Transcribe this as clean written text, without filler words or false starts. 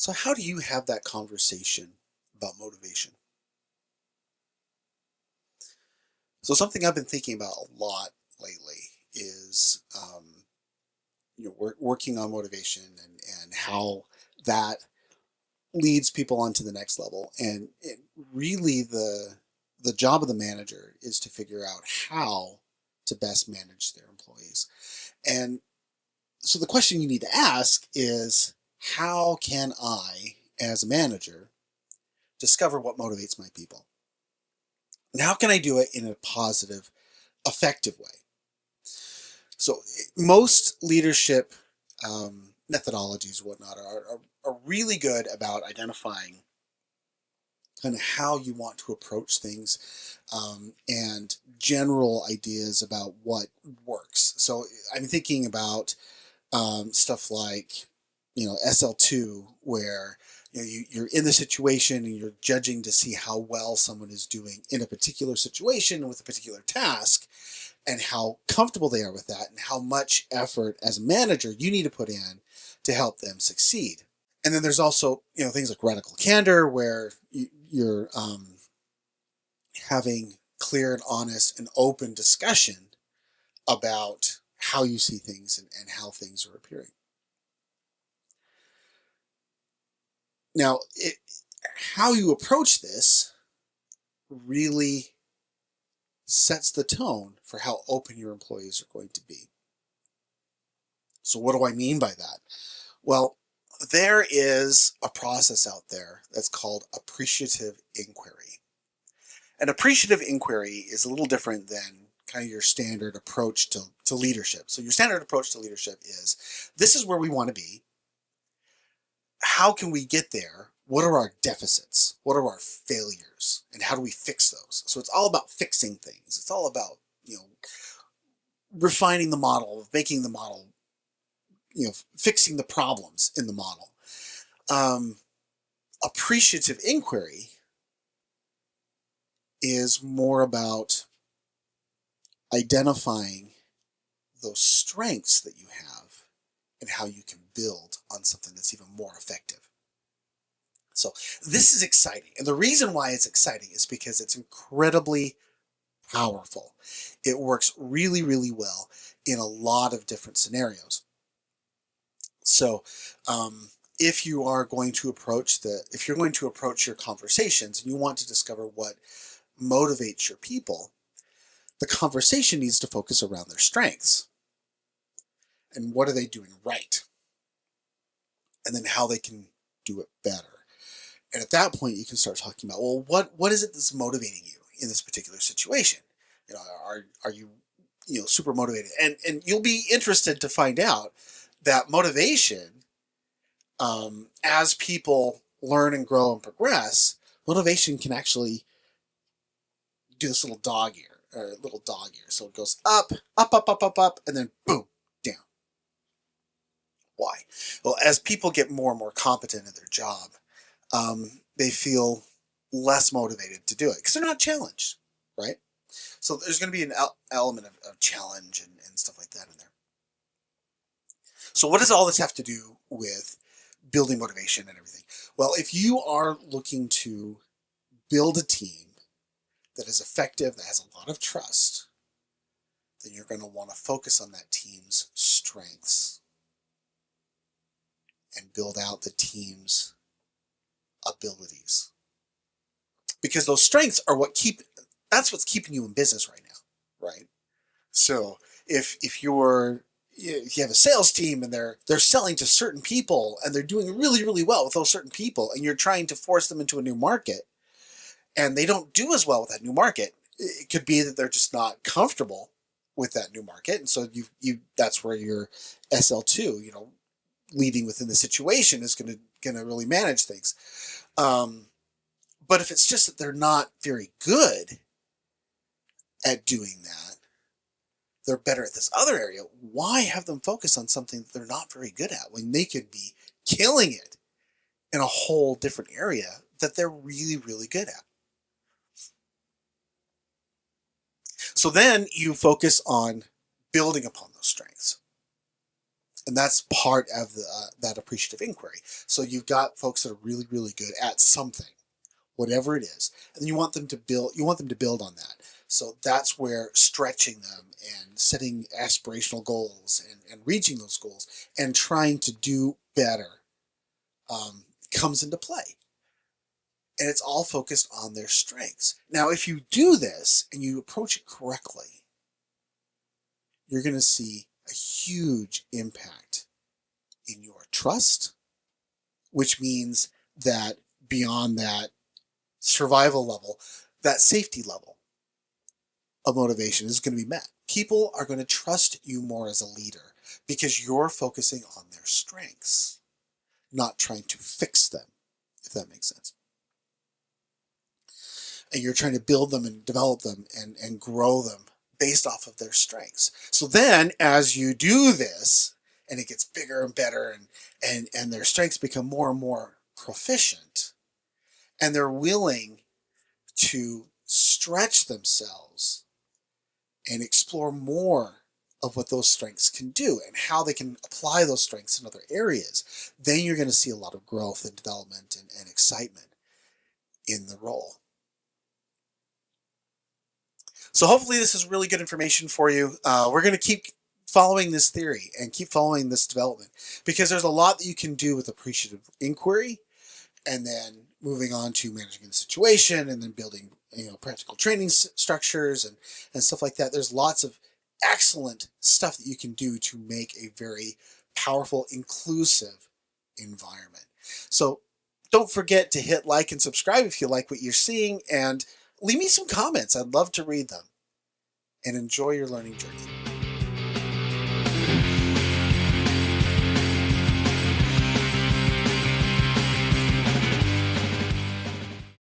So how do you have that conversation about motivation? So something I've been thinking about a lot lately is, working on motivation and how that leads people on to the next level. And really, the job of the manager is to figure out how to best manage their employees. And so the question you need to ask is, how can I, as a manager, discover what motivates my people? And how can I do it in a positive, effective way? So most leadership methodologies, whatnot, are really good about identifying kind of how you want to approach things, and general ideas about what works. So I'm thinking about stuff like, SL2, where you're in the situation and you're judging to see how well someone is doing in a particular situation with a particular task, and how comfortable they are with that, and how much effort as a manager you need to put in to help them succeed. And then there's also things like radical candor, where you're having clear and honest and open discussion about how you see things and how things are appearing. Now, how you approach this really sets the tone for how open your employees are going to be. So what do I mean by that? Well, there is a process out there that's called appreciative inquiry. An appreciative inquiry is a little different than kind of your standard approach to leadership. So your standard approach to leadership is, this is where we want to be. How can we get there? What are our deficits? What are our failures? And how do we fix those? So it's all about fixing things. It's all about, refining the model, making the model, fixing the problems in the model. Appreciative inquiry is more about identifying those strengths that you have and how you can build on something that's even more effective. So this is exciting. And the reason why it's exciting is because it's incredibly powerful. It works really, really well in a lot of different scenarios. So, if you're going to approach your conversations and you want to discover what motivates your people, the conversation needs to focus around their strengths and what are they doing right, and then how they can do it better. And at that point, you can start talking about, well, what is it that's motivating you in this particular situation? Are you super motivated? And you'll be interested to find out that motivation, as people learn and grow and progress, motivation can actually do this little dog ear. So it goes up, up, up, up, up, up, and then boom, down. Why? Well, as people get more and more competent at their job, they feel less motivated to do it because they're not challenged, right? So there's going to be an element of challenge and stuff like that in there. So what does all this have to do with building motivation and everything? Well, if you are looking to build a team that is effective, that has a lot of trust, then you're going to want to focus on that team's strengths and build out the team's abilities. Because those strengths are that's what's keeping you in business right now, right? So if you have a sales team and they're selling to certain people and they're doing really, really well with those certain people, and you're trying to force them into a new market and they don't do as well with that new market, it could be that they're just not comfortable with that new market. And so that's where your SL2, leading within the situation, is going to really manage things. But if it's just that they're not very good at doing that, they're better at this other area, why have them focus on something that they're not very good at when they could be killing it in a whole different area that they're really, really good at? So then you focus on building upon those strengths. And that's part of that appreciative inquiry. So you've got folks that are really, really good at something, whatever it is, and you want them to build. You want them to build on that. So that's where stretching them and setting aspirational goals and reaching those goals and trying to do better comes into play. And it's all focused on their strengths. Now, if you do this and you approach it correctly, you're going to see a huge impact in your trust, which means that beyond that survival level, that safety level of motivation is going to be met. People are going to trust you more as a leader because you're focusing on their strengths, not trying to fix them, if that makes sense. And you're trying to build them and develop them and grow them based off of their strengths. So then as you do this and it gets bigger and better and their strengths become more and more proficient and they're willing to stretch themselves and explore more of what those strengths can do and how they can apply those strengths in other areas, then you're going to see a lot of growth and development and excitement in the role. So hopefully this is really good information for you. We're going to keep following this theory and keep following this development because there's a lot that you can do with appreciative inquiry and then moving on to managing the situation and then building practical training structures and stuff like that. There's lots of excellent stuff that you can do to make a very powerful, inclusive environment. So don't forget to hit like and subscribe if you like what you're seeing, and leave me some comments. I'd love to read them. And enjoy your learning journey.